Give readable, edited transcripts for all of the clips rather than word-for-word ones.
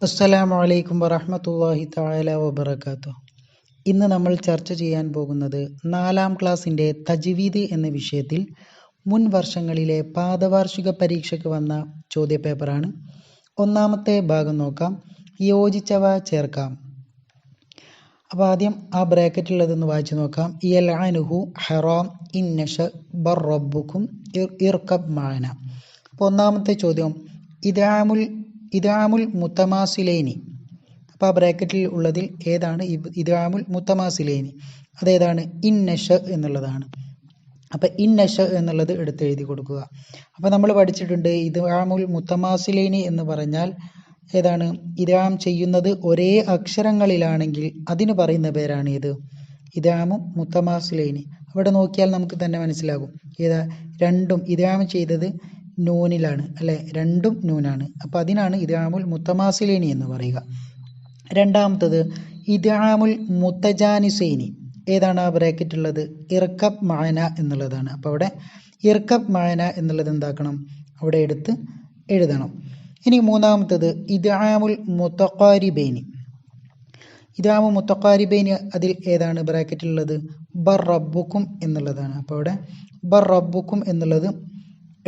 അസ്സലാമു അലൈക്കും വറഹ്മത്തുള്ളാഹി തആല വബറകാതുഹു. ഇന്ന് നമ്മൾ ചർച്ച ചെയ്യാൻ പോകുന്നത് 4-ാം ക്ലാസ്സിൻ്റെ തജ്വീദ് എന്ന വിഷയത്തിൽ മുൻ വർഷങ്ങളിലെ പാദവാർഷിക പരീക്ഷയ്ക്ക് വന്ന ചോദ്യപേപ്പറാണ്. ഒന്നാമത്തെ ഭാഗം നോക്കാം. യോജിച്ചവ ചേർക്കാം. അപ്പോൾ ആദ്യം ആ ബ്രാക്കറ്റിലുള്ളതെന്ന് വായിച്ചു നോക്കാം. യൽഅനുഹു ഹറാം ഇന്നശ ബർ റബ്ബുക്കും ഇർകബ് മഅന. അപ്പോൾ ഒന്നാമത്തെ ചോദ്യം ഇദ്ഗാമുൽ മുത്തമാസിലൈനി. അപ്പോൾ ആ ബ്രാക്കറ്റിൽ ഉള്ളതിൽ ഏതാണ് ഇദ്ഗാമുൽ മുത്തമാസിലൈനി? അതേതാണ്? ഇന്നശ എന്നുള്ളതാണ്. അപ്പോൾ ഇന്നശ എന്നുള്ളത് എടുത്ത് എഴുതി കൊടുക്കുക. അപ്പോൾ നമ്മൾ പഠിച്ചിട്ടുണ്ട് ഇദ്ഗാമുൽ മുത്തമാസിലൈനി എന്ന് പറഞ്ഞാൽ ഏതാണ്? ഇദ്ഗാം ചെയ്യുന്നത് ഒരേ അക്ഷരങ്ങളിലാണെങ്കിൽ അതിന് പറയുന്ന പേരാണ് ഇത് ഇദ്ഗാമു മുത്തമാസിലൈനി. അവിടെ നോക്കിയാൽ നമുക്ക് തന്നെ മനസ്സിലാകും ഏതാ രണ്ടും ഇദ്ഗാം ചെയ്തത് നൂനിലാണ് അല്ലെ, രണ്ടും നൂനാണ്. അപ്പോൾ അതിനാണ് ഇദ്ഗാമുൽ മുത്തമാസിലൈനി എന്ന് പറയുക. രണ്ടാമത്തത് ഇദ്ഗാമുൽ മുത്തജാനിസൈനി. ഏതാണ് ആ ബ്രാക്കറ്റ് ഉള്ളത്? ഇർകബ് മഅന എന്നുള്ളതാണ്. അപ്പോൾ അവിടെ ഇർകബ് മഅന എന്നുള്ളത് എന്താക്കണം? അവിടെ എടുത്ത് എഴുതണം. ഇനി മൂന്നാമത്തത് ഇദ്ഗാമുൽ മുതഖാരിബൈനി. ഇദ്ഗാമു മുതഖാരിബൈനി അതിൽ ഏതാണ് ബ്രാക്കറ്റിലുള്ളത്? ബർ റബ്ബുക്കും എന്നുള്ളതാണ്. അപ്പോൾ അവിടെ ബർ റബ്ബുക്കും എന്നുള്ളത്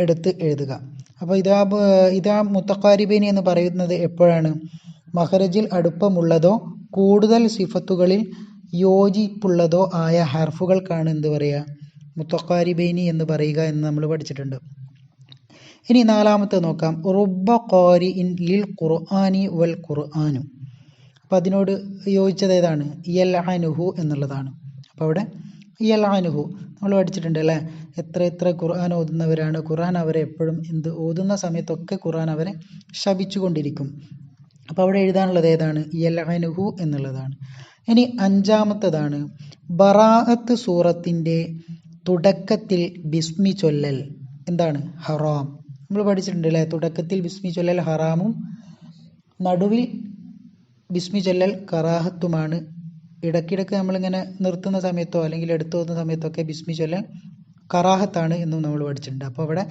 എടുത്ത് എഴുതുക. അപ്പോൾ ഇദ്ഗാം മുതഖാരിബൈനി എന്ന് പറയുന്നത് എപ്പോഴാണ്? മഖ്റജിൽ അടുപ്പമുള്ളതോ കൂടുതൽ സിഫത്തുകളിൽ യോജിപ്പുള്ളതോ ആയ ഹർഫുകൾക്കാണ് എന്ത് പറയുക? മുതഖാരിബൈനി എന്ന് പറയുക എന്ന് നമ്മൾ പഠിച്ചിട്ടുണ്ട്. ഇനി നാലാമത്തെ നോക്കാം. റുബ്ബ ഖാരിഇൻ ലിൽ ഖുർആനി വൽ ഖുർആനു. അപ്പോൾ അതിനോട് യോജിച്ചത് ഏതാണ്? യൽഅനുഹു എന്നുള്ളതാണ്. അപ്പോൾ അവിടെ യൽഅനുഹു നമ്മൾ പഠിച്ചിട്ടുണ്ട് അല്ലേ? എത്ര ഖുർആൻ ഓതുന്നവരാണ്, ഖുർആൻ അവരെ എപ്പോഴും ഓതുന്ന സമയത്തൊക്കെ ഖുർആൻ അവരെ ശപിച്ചു കൊണ്ടിരിക്കും. അപ്പോൾ അവിടെ എഴുതാനുള്ളത് ഏതാണ്? യൽഅനുഹു എന്നുള്ളതാണ്. ഇനി അഞ്ചാമത്തതാണ് ബറാഅത്ത് സൂറത്തിൻ്റെ തുടക്കത്തിൽ ബിസ്മി ചൊല്ലൽ എന്താണ്? ഹറാം. നമ്മൾ പഠിച്ചിട്ടുണ്ട് അല്ലേ? തുടക്കത്തിൽ ബിസ്മി ചൊല്ലൽ ഹറാമും നടുവിൽ ബിസ്മി ചൊല്ലൽ കറാഹത്തുമാണ്. ഇടയ്ക്കിടയ്ക്ക് നമ്മളിങ്ങനെ നിർത്തുന്ന സമയത്തോ അല്ലെങ്കിൽ എടുത്തു പോകുന്ന സമയത്തൊക്കെ ബിസ്മി ചൊല്ലൽ കറാഹത്താണ് എന്നും നമ്മൾ പഠിച്ചിട്ടുണ്ട്. അപ്പോൾ അവിടെ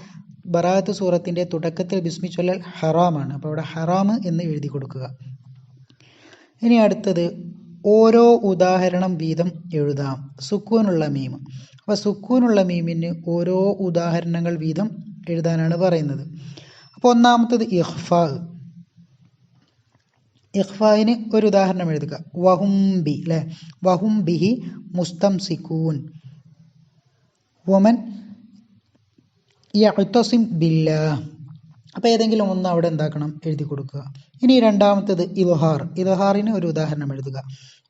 ബറാഅത്ത് സൂറത്തിൻ്റെ തുടക്കത്തിൽ ബിസ്മി ചൊല്ലൽ ഹറാമാണ്. അപ്പോൾ അവിടെ ഹറാം എന്ന് എഴുതി കൊടുക്കുക. ഇനി അടുത്തത് ഓരോ ഉദാഹരണം വീതം എഴുതാം. സുക്കൂനുള്ള മീം. അപ്പോൾ സുക്കൂനുള്ള മീമിന് ഓരോ ഉദാഹരണങ്ങൾ വീതം എഴുതാനാണ് പറയുന്നത്. അപ്പോൾ ഒന്നാമത്തത് ഇഖ്ഫാ. ഇഖ്ഫായിന് ഒരു ഉദാഹരണം എഴുതുക. വഹുംബി അല്ലേ? വഹുംബിഹി മുസ്തംസിക്കൂൻ വമൻ യഅ്തസിം ബില്ലാഹ്. അപ്പോൾ ഏതെങ്കിലും ഒന്ന് അവിടെ എന്താക്കണം? എഴുതി കൊടുക്കുക. ഇനി രണ്ടാമത്തത് ഇദ്ഹാർ. ഇദ്ഹാറിന് ഒരു ഉദാഹരണം എഴുതുക.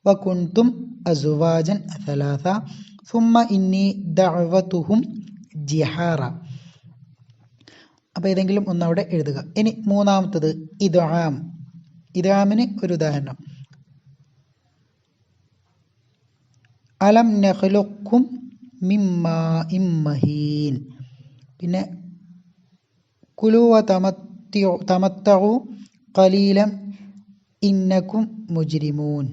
വകുൻതും അസ്വാജൻ സലാസ സുമ്മ ഇന്നി ദഅവതുഹും ജിഹാറ. അപ്പോൾ ഏതെങ്കിലും ഒന്ന് അവിടെ എഴുതുക. ഇനി മൂന്നാമത്തത് ഇദ്ആം. ഇദ്ആമിന് ഒരു ഉദാഹരണം. അലം നഖ്ലുഖും മിമ്മാ ഇമ്മഹീൻ. പിന്നെ കുലു വ തമത്തഉ ഖലീലൻ ഇന്നകും മുജ്രിമൂൻ.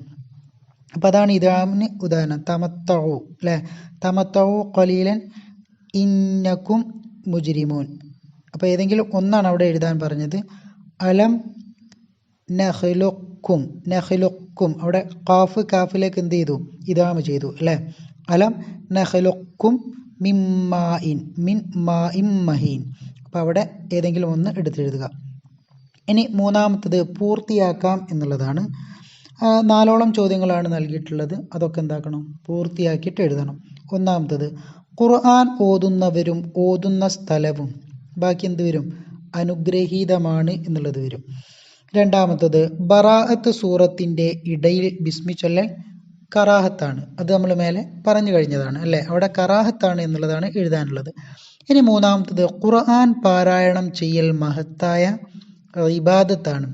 അപ്പോൾ അതാണ് ഇദ്ആമിന് ഉദാഹരണം. തമത്തഉ അല്ലേ? തമത്തഉ ഖലീലൻ ഇന്നകും മുജ്രിമൂൻ. അപ്പോൾ ഏതെങ്കിലും ഒന്നാണ് അവിടെ എഴുതാൻ പറഞ്ഞത്. അലം നഖ്ലുഖും അവിടെ ഖാഫ് കാഫിലേക്ക് എന്ത് ചെയ്തു? ഇദ്ഗാം ചെയ്തു അല്ലേ? അലം നഖ്ലുഖും മിമ്മാഇൻ മിൻ മാഇൻ മഹീൻ. അപ്പോൾ അവിടെ ഏതെങ്കിലും ഒന്ന് എടുത്തെഴുതുക. ഇനി മൂന്നാമത്തത് പൂർത്തിയാക്കാം എന്നുള്ളതാണ്. 4ഓളം ചോദ്യങ്ങളാണ് നൽകിയിട്ടുള്ളത്. അതൊക്കെ എന്താക്കണം? പൂർത്തിയാക്കിയിട്ട് എഴുതണം. ഒന്നാമത്തത് ഖുർആൻ ഓതുന്നവരും ഓതുന്ന സ്ഥലവും. ബാക്കി എന്ത് വരും? അനുഗ്രഹീതമാണ് എന്നുള്ളത് വരും. രണ്ടാമത്തത് ബറാഅത്ത് സൂറത്തിൻ്റെ ഇടയിൽ ബിസ്മി ചൊല്ലൽ കറാഹത്താണ്. അത് നമ്മൾ മേലെ പറഞ്ഞു കഴിഞ്ഞതാണ് അല്ലേ? അവിടെ കറാഹത്താണ് എന്നുള്ളതാണ് എഴുതാനുള്ളത്. ഇനി മൂന്നാമത്തത് ഖുർആൻ പാരായണം ചെയ്യൽ മഹത്തായ ഇബാദത്താണ്.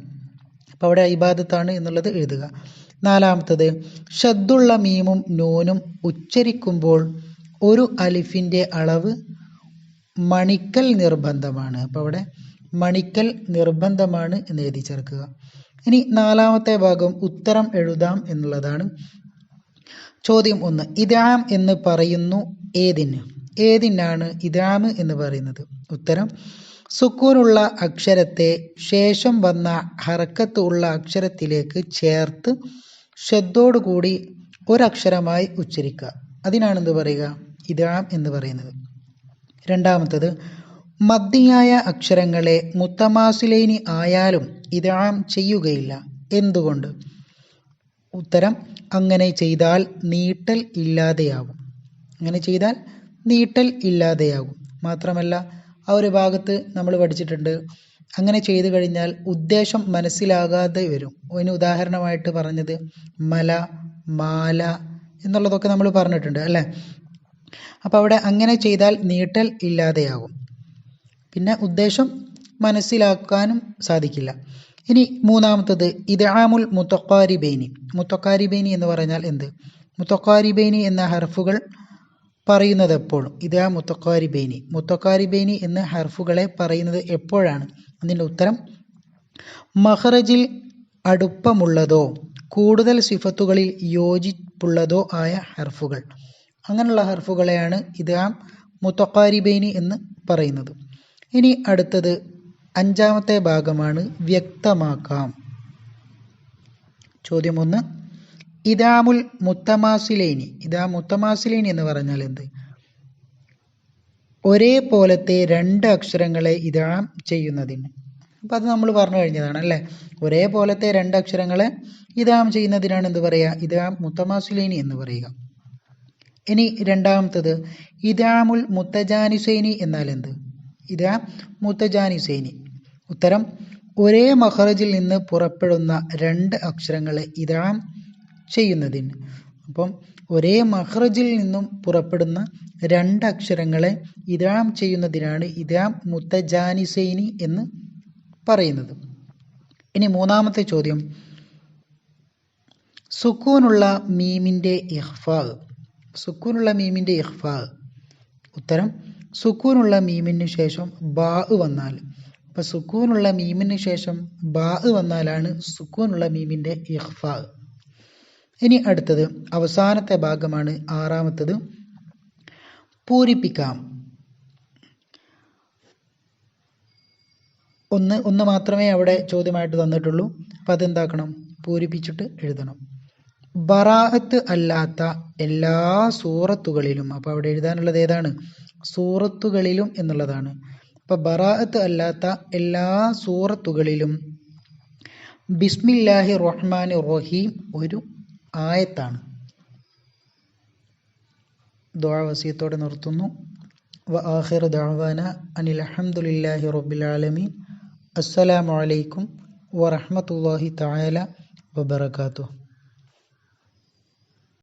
അപ്പോൾ അവിടെ ഇബാദത്താണ് എന്നുള്ളത് എഴുതുക. നാലാമത്തത് ഷദ്ദുള്ള മീമും നൂനും ഉച്ചരിക്കുമ്പോൾ ഒരു അലിഫിൻ്റെ അളവ് മണിക്കൽ നിർബന്ധമാണ്. അപ്പോൾ അവിടെ മണിക്കൽ നിർബന്ധമാണ് എന്ന് എഴുതി ചേർക്കുക. ഇനി നാലാമത്തെ ഭാഗം ഉത്തരം എഴുതാം എന്നുള്ളതാണ്. ചോദ്യം 1. ഇദ്ഗാം എന്ന് പറയുന്നു ഏതിന്? ഏതിനാണ് ഇദ്ഗാം എന്ന് പറയുന്നത്? ഉത്തരം സുക്കൂനുള്ള അക്ഷരത്തെ ശേഷം വന്ന ഹറക്കത്ത് ഉള്ള അക്ഷരത്തിലേക്ക് ചേർത്ത് ഷദ്ദോടുകൂടി ഒരക്ഷരമായി ഉച്ചരിക്കുക. അതിനാണ് എന്ത് പറയുക? ഇദ്ഗാം എന്ന് പറയുന്നത്. രണ്ടാമത്തത്, മദ്ദിയായ അക്ഷരങ്ങളെ മുത്തമാസിലൈനി ആയാലും ഇദ്ഗാം ചെയ്യുകയില്ല. എന്തുകൊണ്ട്? ഉത്തരം, അങ്ങനെ ചെയ്താൽ നീട്ടൽ ഇല്ലാതെയാകും. അങ്ങനെ ചെയ്താൽ നീട്ടൽ ഇല്ലാതെയാകും. മാത്രമല്ല ആ ഒരു ഭാഗത്ത് നമ്മൾ പഠിച്ചിട്ടുണ്ട്, അങ്ങനെ ചെയ്തു കഴിഞ്ഞാൽ ഉദ്ദേശം മനസ്സിലാകാതെ വരും. അതിന് ഉദാഹരണമായിട്ട് പറഞ്ഞത് മല, മാല എന്നുള്ളതൊക്കെ നമ്മൾ പറഞ്ഞിട്ടുണ്ട് അല്ലേ? അപ്പോൾ അവിടെ അങ്ങനെ ചെയ്താൽ നീട്ടൽ ഇല്ലാതെയാകും, പിന്നെ ഉദ്ദേശം മനസ്സിലാക്കാനും സാധിക്കില്ല. ഇനി മൂന്നാമത്തത്, ഇദ്ഗാമുൽ മുത്തഖാരിബൈനി. മുത്തഖാരിബൈനി എന്ന് പറഞ്ഞാൽ എന്ത്? മുത്തഖാരിബൈനി എന്ന ഹർഫുകൾ പറയുന്നത് എപ്പോഴും ഇദ്ഗാം മുത്തഖാരിബൈനി. മുത്തഖാരിബൈനി എന്ന ഹർഫുകളെ പറയുന്നത് എപ്പോഴാണ്? അതിൻ്റെ ഉത്തരം, മഖ്റജിൽ അടുപ്പമുള്ളതോ കൂടുതൽ സിഫത്തുകളിൽ യോജിപ്പുള്ളതോ ആയ ഹർഫുകൾ. അങ്ങനെയുള്ള ഹർഫുകളെയാണ് ഇദ്ഗാം മുത്തഖാരിബൈനി എന്ന് പറയുന്നത്. ഇനി അടുത്തത് അഞ്ചാമത്തെ ഭാഗമാണ് വ്യക്തമാക്കാം. ചോദ്യം 1, ഇദ്ഗാമുൽ മുത്തമാസിലൈനി. ഇദ്ഗാം മുത്തമാസിലൈനി എന്ന് പറഞ്ഞാൽ എന്ത്? ഒരേപോലത്തെ രണ്ട് അക്ഷരങ്ങളെ ഇദ്ഗാം ചെയ്യുന്നതിന്. അപ്പം അത് നമ്മൾ പറഞ്ഞു കഴിഞ്ഞതാണ് അല്ലേ? ഒരേപോലത്തെ രണ്ട് അക്ഷരങ്ങളെ ഇദ്ഗാം ചെയ്യുന്നതിനാണ് എന്ത് പറയുക? ഇദ്ഗാം മുത്തമാസിലൈനി എന്ന് പറയുക. ഇനി രണ്ടാമത്തത്, ഇദ്ഗാമുൽ മുത്തജാനിസൈനി എന്നാൽ എന്ത്? ഇദ്ഗാം മുത്തജാനിസൈനി. ഉത്തരം, ഒരേ മഖ്റജിൽ നിന്ന് പുറപ്പെടുന്ന രണ്ട് അക്ഷരങ്ങളെ ഇദ്ഗാം ചെയ്യുന്നതിന്. അപ്പം ഒരേ മഖ്റജിൽ നിന്നും പുറപ്പെടുന്ന രണ്ട് അക്ഷരങ്ങളെ ഇദ്ഗാം ചെയ്യുന്നതിനാണ് ഇദ്ഗാം മുത്തജാനിസൈനി എന്ന് പറയുന്നത്. ഇനി മൂന്നാമത്തെ ചോദ്യം, സുക്കൂനുള്ള മീമിൻ്റെ ഇഖ്ഫാ. സുക്കൂനുള്ള മീമിൻ്റെ ഇഖ്ഫാ. ഉത്തരം, സുക്കൂനുള്ള മീമിന് ശേഷം ബാ വന്നാൽ. അപ്പം സുക്കൂനുള്ള മീമിന് ശേഷം ബാ വന്നാലാണ് സുക്കൂനുള്ള മീമിൻ്റെ ഇഖ്ഫാ. ഇനി അടുത്തത് അവസാനത്തെ ഭാഗമാണ്, ആറാമത്തത്, പൂരിപ്പിക്കാം. ഒന്ന് മാത്രമേ അവിടെ ചോദ്യമായിട്ട് തന്നിട്ടുള്ളൂ. അപ്പം അതെന്താക്കണം? പൂരിപ്പിച്ചിട്ട് എഴുതണം. ബറാഅത്ത് അല്ലാത്ത എല്ലാ സൂറത്തുകളിലും. അപ്പോൾ അവിടെ എഴുതാനുള്ളത് ഏതാണ്? സൂറത്തുകളിലും എന്നുള്ളതാണ്. അപ്പം ബറാഅത്ത് അല്ലാത്ത എല്ലാ സൂറത്തുകളിലും ബിസ്മില്ലാഹി റഹ്മാനി റഹീം ഒരു ആയത്താണ്. ദുആ വസിയത്തോടെ നിർത്തുന്നു. വ ആഖിറു ദഅവാന അനിൽ ഹംദുലില്ലാഹി റബ്ബിൽ ആലമീൻ. അസ്സലാമു അലൈക്കും വറഹ്മത്തുള്ളാഹി തആല വബറകാതുഹു.